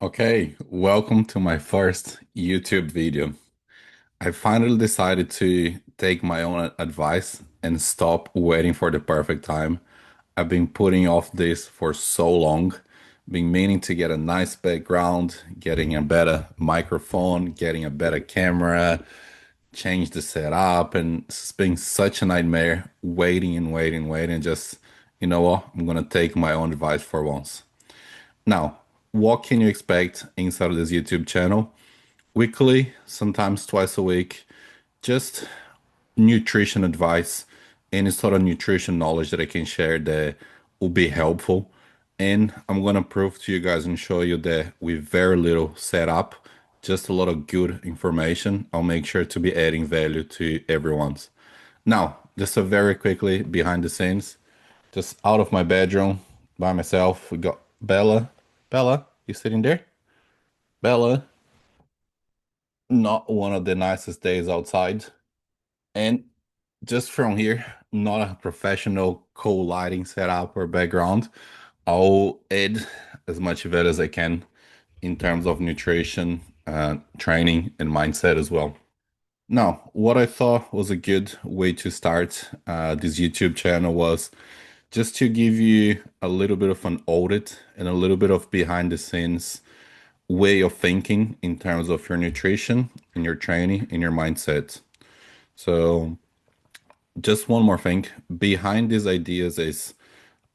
Okay, welcome to my first YouTube video. I finally decided to take my own advice and stop waiting for the perfect time. I've been putting off this for so long, been meaning to get a nice background, getting a better microphone, getting a better camera, change the setup, and it's been such a nightmare waiting and waiting, waiting. Just, you know what? I'm gonna take my own advice for once. Now, what can you expect inside of this YouTube channel? Weekly, sometimes twice a week, just nutrition advice, any sort of nutrition knowledge that I can share that will be helpful. And I'm gonna prove to you guys and show you that with very little setup, just a lot of good information, I'll make sure to be adding value to everyone's. Now, just a very quickly behind the scenes, just out of my bedroom by myself, we got Bella. Bella, you sitting there? Bella, not one of the nicest days outside. And just from here, not a professional cool lighting setup or background. I'll add as much value as I can in terms of nutrition, training, and mindset as well. Now, what I thought was a good way to start this YouTube channel was just to give you a little bit of an audit and a little bit of behind the scenes way of thinking in terms of your nutrition and your training and your mindset. So, just one more thing behind these ideas is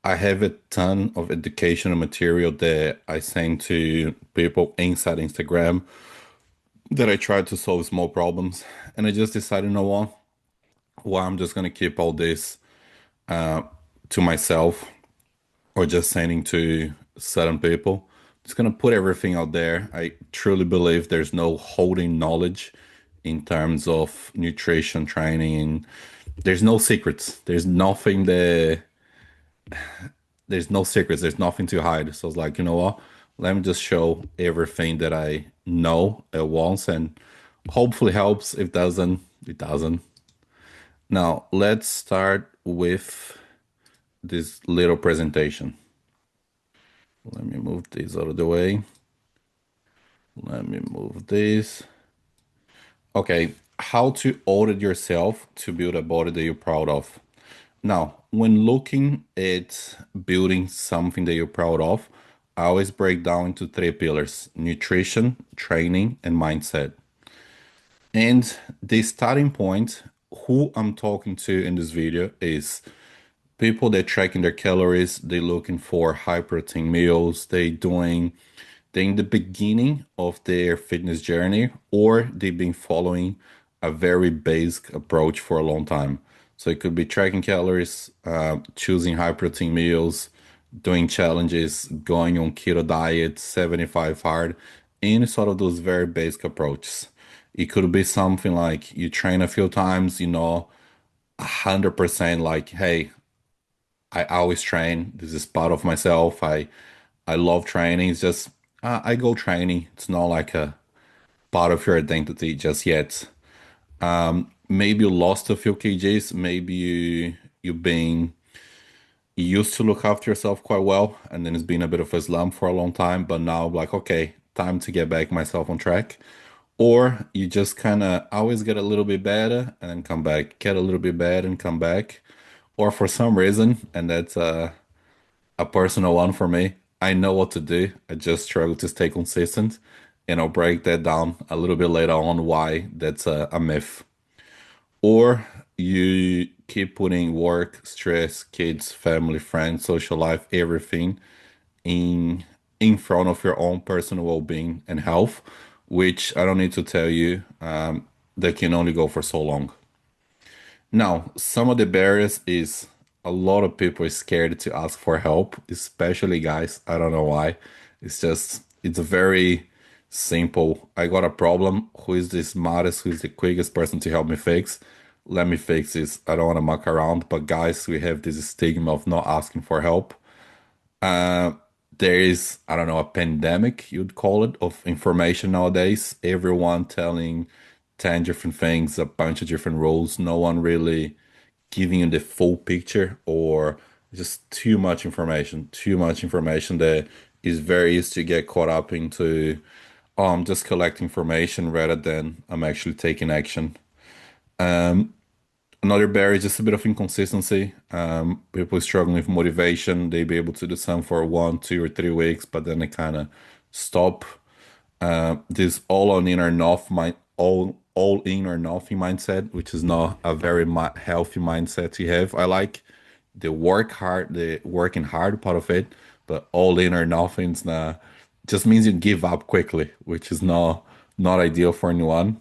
I have a ton of educational material that I send to people inside Instagram that I try to solve small problems. And I just decided, you know what? Well, I'm just gonna keep all this to myself or just sending to certain people. Just gonna put everything out there. I truly believe there's no holding knowledge in terms of nutrition training. And there's no secrets. There's no secrets. There's nothing to hide. So I was like, you know what? Let me just show everything that I know at once and hopefully helps. If doesn't, it doesn't. Now let's start with this little presentation. Let me move this out of the way. Let me move this. Okay, how to audit yourself to build a body that you're proud of. Now, when looking at building something that you're proud of, I always break down into three pillars: nutrition, training, and mindset. And the starting point, who I'm talking to in this video is people that tracking their calories, they looking for high protein meals, they in the beginning of their fitness journey, or they've been following a very basic approach for a long time. So it could be tracking calories, choosing high protein meals, doing challenges, going on keto diet, 75 hard, any sort of those very basic approaches. It could be something like you train a few times, 100% like, hey, I always train. This is part of myself. I love training. It's just I go training. It's not like a part of your identity just yet. Maybe you lost a few kgs. Maybe you've been you used to look after yourself quite well, and then it's been a bit of a slump for a long time. But now, like, okay, time to get back myself on track. Or you just kind of always get a little bit better and then come back, get a little bit better and come back. Or for some reason, and that's a personal one for me. I know what to do. I just struggle to stay consistent. And I'll break that down a little bit later on why that's a myth. Or you keep putting work, stress, kids, family, friends, social life, everything in in front of your own personal well-being and health, which I don't need to tell you, that can only go for so long. Now, some of the barriers is a lot of people are scared to ask for help, especially guys. I don't know why. It's very simple. I got a problem. Who is the smartest? Who is the quickest person to help me fix? Let me fix this. I don't want to muck around. But guys, we have this stigma of not asking for help. Uh, there is, I don't know, a pandemic, you'd call it, of information nowadays. Everyone telling 10 different things, a bunch of different rules. No one really giving you the full picture or just too much information that It's very easy to get caught up into, oh, I'm just collecting information rather than I'm actually taking action. Another barrier is just a bit of inconsistency. People struggling with motivation, they be able to do something for 1, 2, or 3 weeks, but then they kind of stop. This all on in or nothing mind, all in or nothing mindset, which is not a very healthy mindset to have. I like the working hard part of it, but all in or nothing's not just means you give up quickly, which is not ideal for anyone.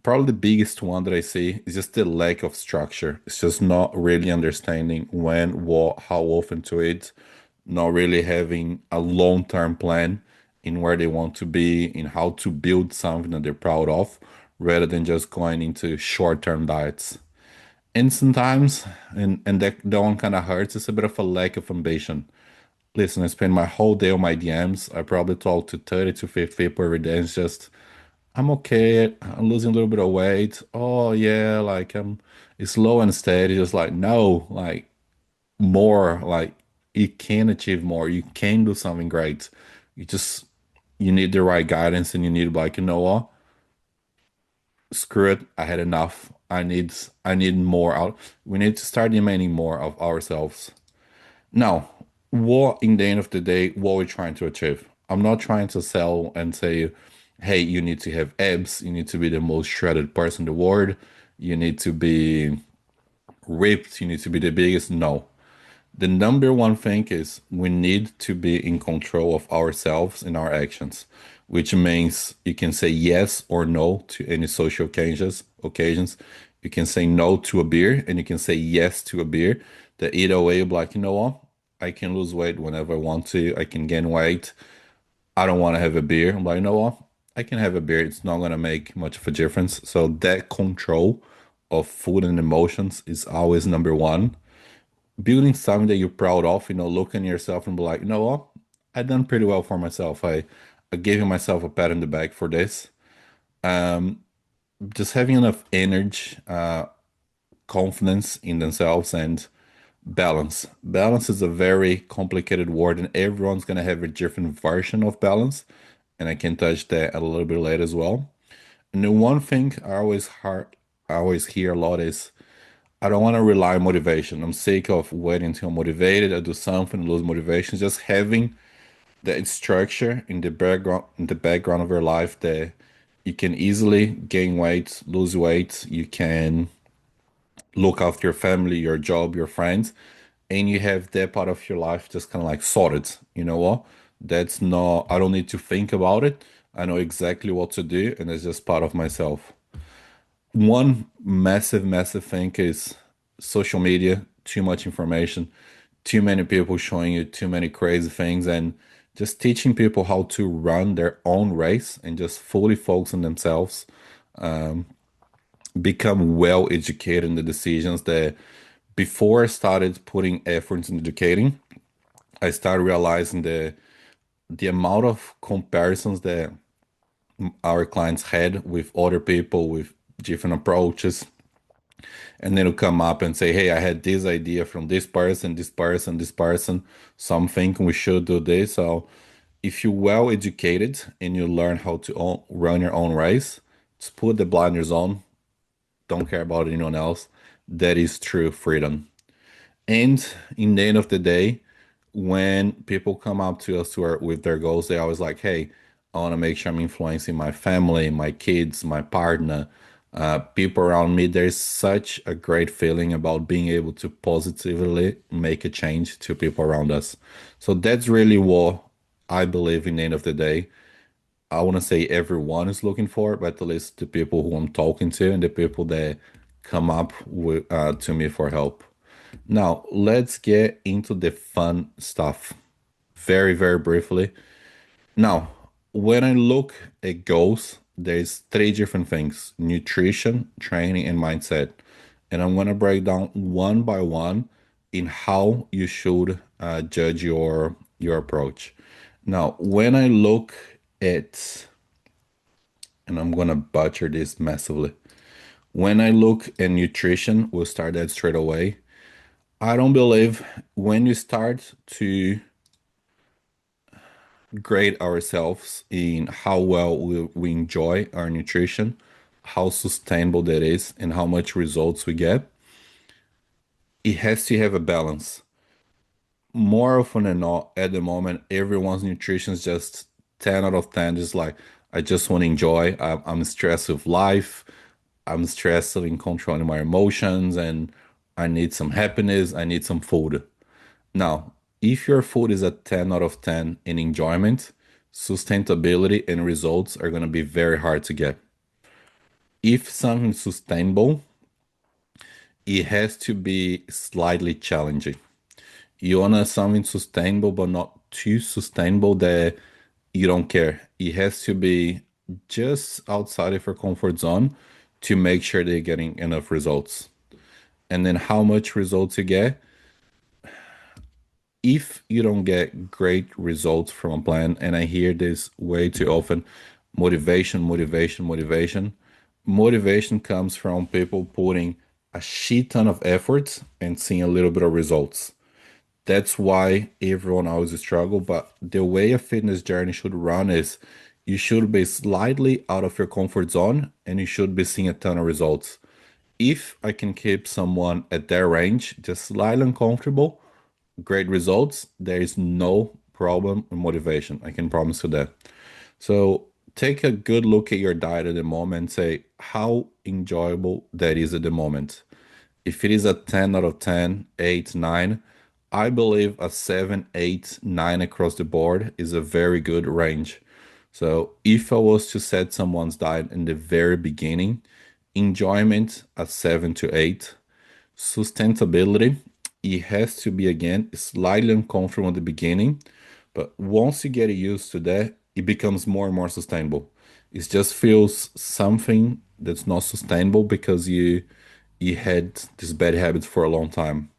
Probably the biggest one that I see is just the lack of structure. It's just not really understanding when, what, how often to it, not really having a long-term plan in where they want to be, in how to build something that they're proud of, rather than just going into short-term diets. And sometimes, and that one kind of hurts, it's a bit of a lack of ambition. Listen, I spend my whole day on my DMs. I probably talk to 30 to 50 people every day. It's just I'm okay. I'm losing a little bit of weight. Oh yeah, like it's slow and steady. Just like no, like more. Like you can achieve more. You can do something great. You just you need the right guidance, and you need like you know what? Screw it. I had enough. I need more out. We need to start demanding more of ourselves. Now, what in the end of the day, what we're trying to achieve? I'm not trying to sell and say, hey, you need to have abs, you need to be the most shredded person in the world, you need to be ripped, you need to be the biggest. No. The number one thing is we need to be in control of ourselves and our actions, which means you can say yes or no to any social occasions. You can say no to a beer and you can say yes to a beer. That either way, you'll be like, you know what? I can lose weight whenever I want to. I can gain weight. I don't want to have a beer. I'm like, you know what? I can have a beer. It's not gonna make much of a difference. So that control of food and emotions is always number one. Building something that you're proud of, looking at yourself and be like, you know what? I done pretty well for myself. I gave myself a pat in the back for this. Just having enough energy, confidence in themselves, and balance. Balance is a very complicated word, and everyone's gonna have a different version of balance. And I can touch that a little bit later as well. And the one thing I always hear a lot is I don't want to rely on motivation. I'm sick of waiting until I'm motivated. I do something, lose motivation. Just having that structure in the background of your life that you can easily gain weight, lose weight. You can look after your family, your job, your friends, and you have that part of your life just kind of like sorted. You know what? That's not. I don't need to think about it. I know exactly what to do, and it's just part of myself. One massive, massive thing is social media, too much information, too many people showing you too many crazy things, and just teaching people how to run their own race and just fully focus on themselves, become well educated in the decisions that before I started putting efforts in educating, I started realizing the amount of comparisons that our clients had with other people with different approaches. And then it'll come up and say, hey, I had this idea from this person, this person, this person. So I'm thinking we should do this. So if you're well educated and you learn how to run your own race, just put the blinders on, don't care about anyone else. That is true freedom. And in the end of the day, when people come up to us with their goals, they always like, hey, I want to make sure I'm influencing my family, my kids, my partner, people around me. There's such a great feeling about being able to positively make a change to people around us. So that's really what I believe in the end of the day. I want to say everyone is looking for, but at least the people who I'm talking to and the people that come up to me for help. Now, let's get into the fun stuff very, very briefly. Now, when I look at goals, there's three different things: nutrition, training, and mindset. And I'm gonna break down one by one in how you should judge your approach. Now, when I look at, and I'm gonna butcher this massively. When I look at nutrition, we'll start that straight away. I don't believe when you start to grade ourselves in how well we enjoy our nutrition, how sustainable that is, and how much results we get, it has to have a balance. More often than not, at the moment, everyone's nutrition is just 10 out of 10. Just like, I just want to enjoy. I'm stressed with life. I'm stressed in controlling my emotions, and I need some happiness. I need some food. Now, if your food is a 10 out of 10 in enjoyment, sustainability and results are going to be very hard to get. If something's sustainable, it has to be slightly challenging. You want something sustainable, but not too sustainable that you don't care. It has to be just outside of your comfort zone to make sure they're getting enough results. And then how much results you get, if you don't get great results from a plan, and I hear this way too often, motivation, motivation, motivation. Motivation comes from people putting a shit ton of efforts and seeing a little bit of results. That's why everyone always struggle. But the way a fitness journey should run is you should be slightly out of your comfort zone and you should be seeing a ton of results. If I can keep someone at their range, just slightly uncomfortable, great results, there is no problem with motivation. I can promise you that. So take a good look at your diet at the moment and say how enjoyable that is at the moment. If it is a 10 out of 10, 8, 9, I believe a 7, 8, 9 across the board is a very good range. So if I was to set someone's diet in the very beginning, enjoyment a 7 to 8, sustainability, it has to be again slightly uncomfortable at the beginning, but once you get used to that, it becomes more and more sustainable. It just feels something that's not sustainable because you had this bad habit for a long time.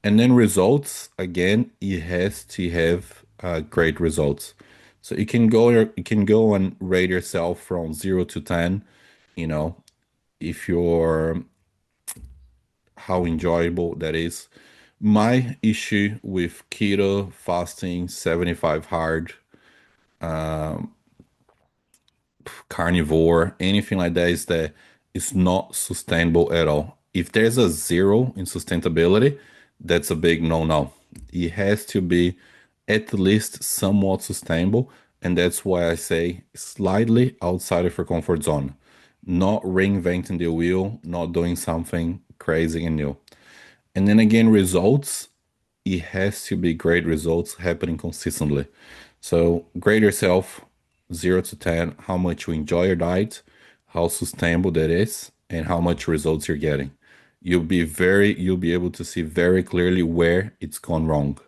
And then results, again, it has to have great results. So you can go and rate yourself from 0 to 10, you know, if you're how enjoyable that is. My issue with keto, fasting, 75 hard, carnivore, anything like that is that it's not sustainable at all. If there's a zero in sustainability, that's a big no-no. It has to be at least somewhat sustainable, and that's why I say slightly outside of your comfort zone. Not reinventing the wheel, not doing something crazy and new. And then again, results, it has to be great results happening consistently. So, grade yourself 0 to 10, how much you enjoy your diet, how sustainable that is, and how much results you're getting. You'll be able to see very clearly where it's gone wrong.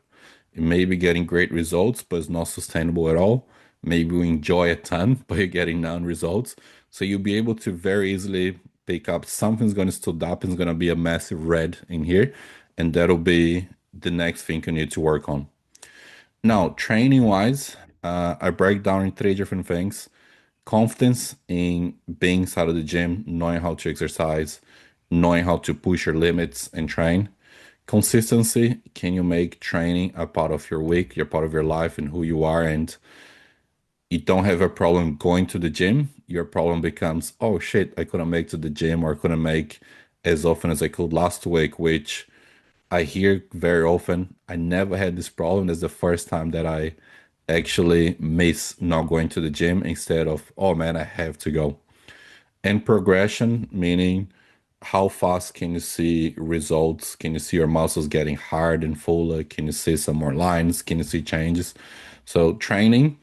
It may be getting great results, but it's not sustainable at all. Maybe you enjoy a ton, but you're getting none results. So you'll be able to very easily pick up something's going to stood up and it's going to be a massive red in here, and that'll be the next thing you need to work on. Now, training wise, I break down in three different things: confidence in being inside of the gym, knowing how to exercise, knowing how to push your limits and train. Consistency, can you make training a part of your week, your part of your life, and who you are, and you don't have a problem going to the gym? Your problem becomes, oh shit, I couldn't make to the gym or I couldn't make as often as I could last week, which I hear very often. I never had this problem. It's the first time that I actually miss not going to the gym instead of, oh man, I have to go. And progression, meaning how fast can you see results? Can you see your muscles getting hard and fuller? Can you see some more lines? Can you see changes? So training,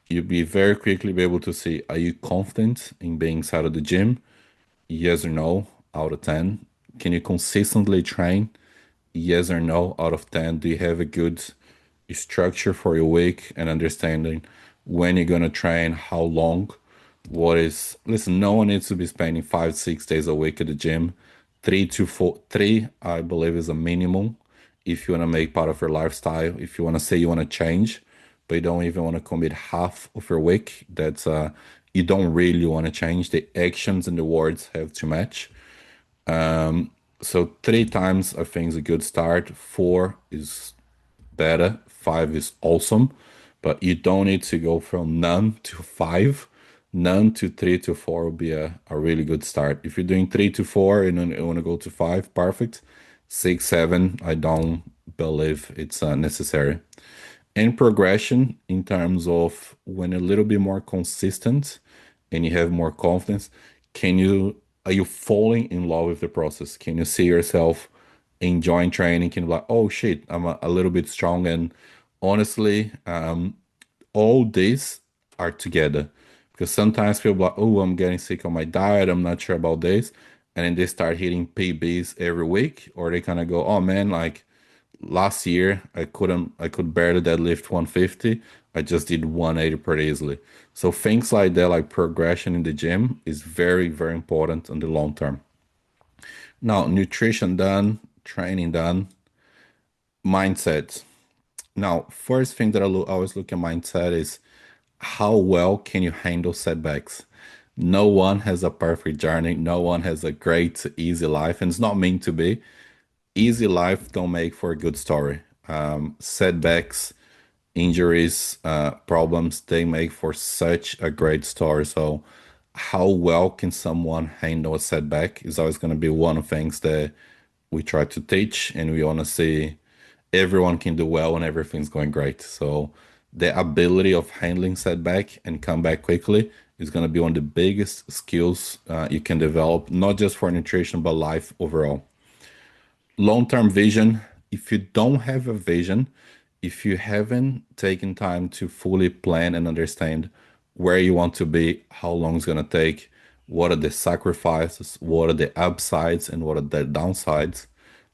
you'll be very quickly be able to see, are you confident in being inside of the gym? Yes or no out of 10. Can you consistently train? Yes or no out of 10. Do you have a good structure for your week and understanding when you're going to train, how long, what is, listen, no one needs to be spending 5, 6 days a week at the gym. 3 to 4, three, I believe, is a minimum if you want to make part of your lifestyle. If you want to say you want to change, but you don't even want to commit half of your week, that's, you don't really want to change. The actions and the words have to match. So 3 times I think is a good start. 4 is better. 5 is awesome. but you don't need to go from none to five. None to three to four would be a really good start. If you're doing three to four and then you want to go to five, perfect. Six, seven, I don't believe it's necessary. And progression in terms of when a little bit more consistent and you have more confidence, can you are you falling in love with the process? Can you see yourself enjoying training? Can you be like, oh shit, I'm a little bit strong and honestly, all these are together. Because sometimes people are like, oh, I'm getting sick on my diet, I'm not sure about this. And then they start hitting PBs every week, or they kind of go, oh man, like last year I could barely deadlift 150. I just did 180 pretty easily. So things like that, like progression in the gym, is very, very important in the long term. Now, nutrition done, training done, mindset. Now, first thing that I always look at mindset is how well can you handle setbacks? No one has a perfect journey. No one has a great, easy life, and it's not meant to be. Easy life don't make for a good story. Setbacks, injuries, problems, they make for such a great story. So, how well can someone handle a setback is always going to be one of the things that we try to teach, and we want to see everyone can do well when everything's going great. So, the ability of handling setback and come back quickly is going to be one of the biggest skills you can develop, not just for nutrition, but life overall. Long-term vision, if you don't have a vision, if you haven't taken time to fully plan and understand where you want to be, how long it's going to take, what are the sacrifices, what are the upsides, and what are the downsides,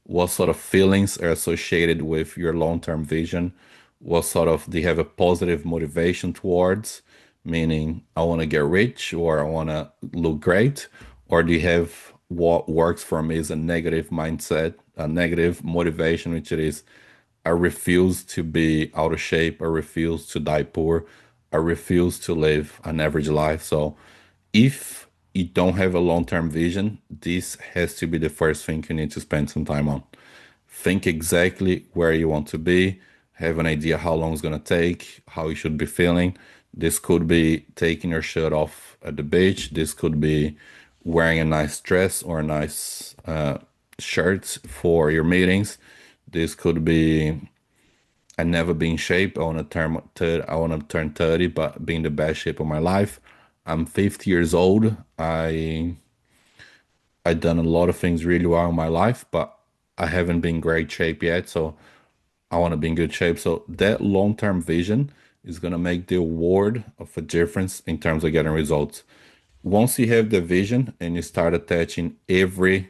what sort of feelings are associated with your long-term vision, what sort of do you have a positive motivation towards, meaning I want to get rich or I want to look great, or do you have what works for me is a negative mindset, a negative motivation, which it is I refuse to be out of shape, I refuse to die poor, I refuse to live an average life. So if you don't have a long-term vision, this has to be the first thing you need to spend some time on. Think exactly where you want to be, have an idea how long it's going to take, how you should be feeling. This could be taking your shirt off at the beach. This could be wearing a nice dress or a nice shirt for your meetings. This could be I never been in shape. I want to turn 30, but be in the best shape of my life. I'm 50 years old. I done a lot of things really well in my life, but I haven't been in great shape yet. So I want to be in good shape. So that long-term vision is going to make the world of a difference in terms of getting results. Once you have the vision and you start attaching every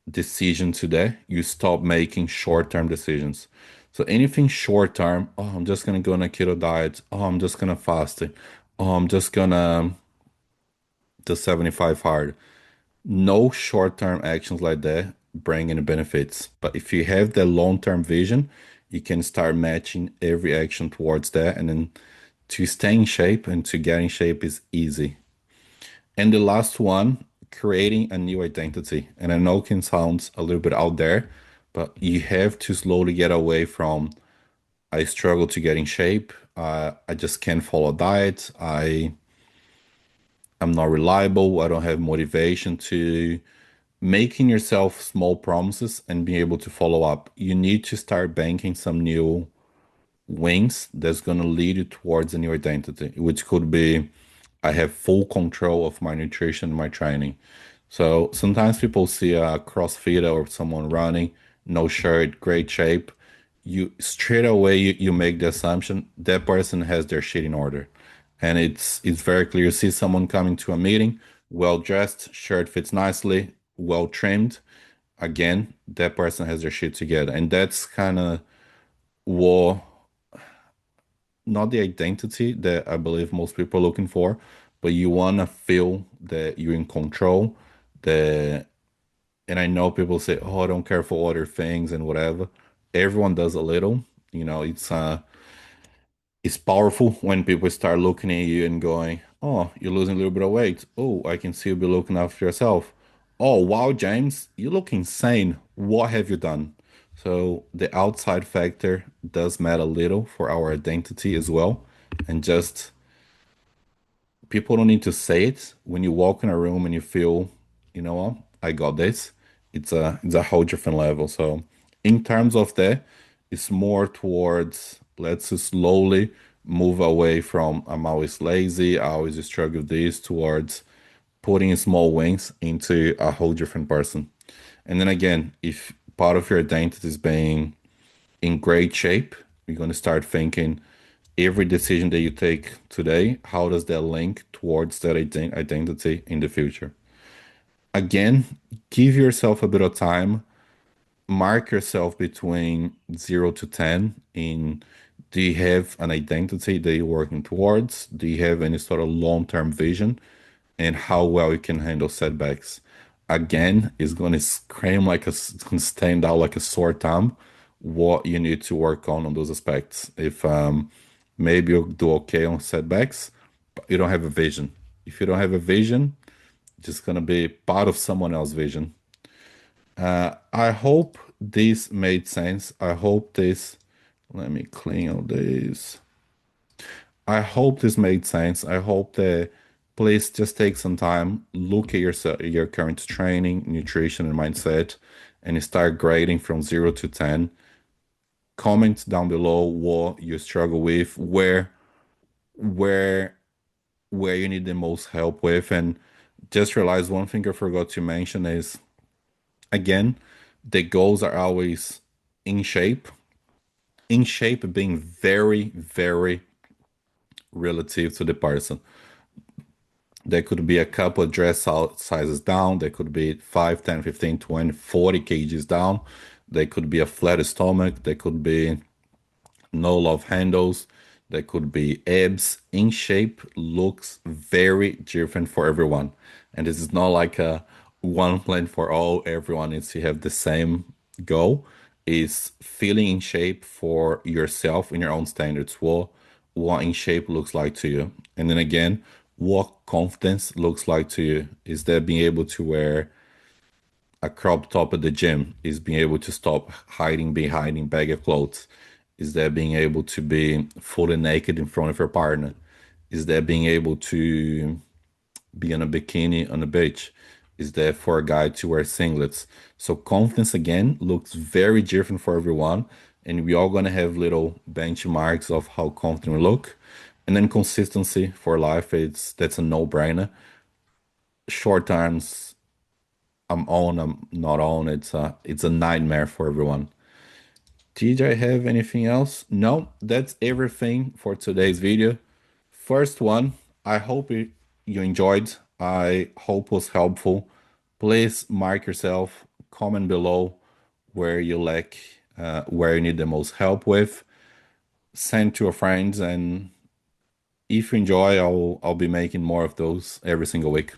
decision today, you stop making short-term decisions. So anything short-term, oh, I'm just going to go on a keto diet. Oh, I'm just going to fast it. Oh, I'm just going to do 75 hard. No short-term actions like that bring any benefits. But if you have the long-term vision, you can start matching every action towards that. And then to stay in shape and to get in shape is easy. And the last one, creating a new identity. And I know it can sound a little bit out there, but you have to slowly get away from I struggle to get in shape. I just can't follow diet. I'm not reliable. I don't have motivation to making yourself small promises and being able to follow up. You need to start banking some new wings that's going to lead you towards a new identity, which could be I have full control of my nutrition and my training. So sometimes people see a CrossFitter or someone running, no shirt, great shape. You straight away you make the assumption that person has their shit in order. And it's very clear. You see someone coming to a meeting, well dressed, shirt fits nicely, well trimmed. Again, that person has their shit together. And that's kind of what not the identity that I believe most people are looking for, but you want to feel that you're in control. That, and I know people say, "Oh, I don't care for other things and whatever." Everyone does a little. It's powerful when people start looking at you and going, "Oh, you're losing a little bit of weight. Oh, I can see you be looking after yourself. Oh, wow, James, you look insane. What have you done?" So the outside factor does matter a little for our identity as well. And just people don't need to say it. When you walk in a room and you feel, you know what, I got this, it's a whole different level. So in terms of that, it's more towards let's just slowly move away from I'm always lazy, I always struggle with this towards putting small wins into a whole different person. And then again, if part of your identity is being in great shape, you're going to start thinking every decision that you take today, how does that link towards that identity in the future? Again, give yourself a bit of time, mark yourself between 0 to 10 in do you have an identity that you're working towards? Do you have any sort of long-term vision? And how well you can handle setbacks. Again, it's going to scream like it's going to stand out like a sore thumb what you need to work on those aspects. If maybe you'll do okay on setbacks, but you don't have a vision. If you don't have a vision, it's just going to be part of someone else's vision. I hope this made sense. I hope this, let me clean all this. I hope this made sense. I hope that please just take some time, look at your current training, nutrition, and mindset, and start grading from 0 to 10. Comment down below what you struggle with, where where you need the most help with, and just realize one thing I forgot to mention is again, the goals are always in shape. In shape being very, very relative to the person. There could be a couple of sizes down. There could be 5, 10, 15, 20, 40 kgs down. There could be a flat stomach. There could be no love handles. There could be abs. In shape looks very different for everyone. And this is not like a one plan for all. Everyone needs to have the same goal. Is feeling in shape for yourself in your own standards. What in shape looks like to you. And then again, what confidence looks like to you. Is that being able to wear a crop top at the gym? Is being able to stop hiding behind a bag of clothes? Is that being able to be fully naked in front of your partner? Is that being able to be in a bikini on the beach? Is that for a guy to wear singlets? So confidence again looks very different for everyone, and we all gonna have little benchmarks of how confident we look. And then consistency for life, that's a no-brainer. Short terms, I'm on, I'm not on. It's a nightmare for everyone. Did I have anything else? No, that's everything for today's video. First one, I hope you enjoyed. I hope was helpful. Please mark yourself, comment below where you lack, where you need the most help with. Send to your friends, and if you enjoy, I'll be making more of those every single week.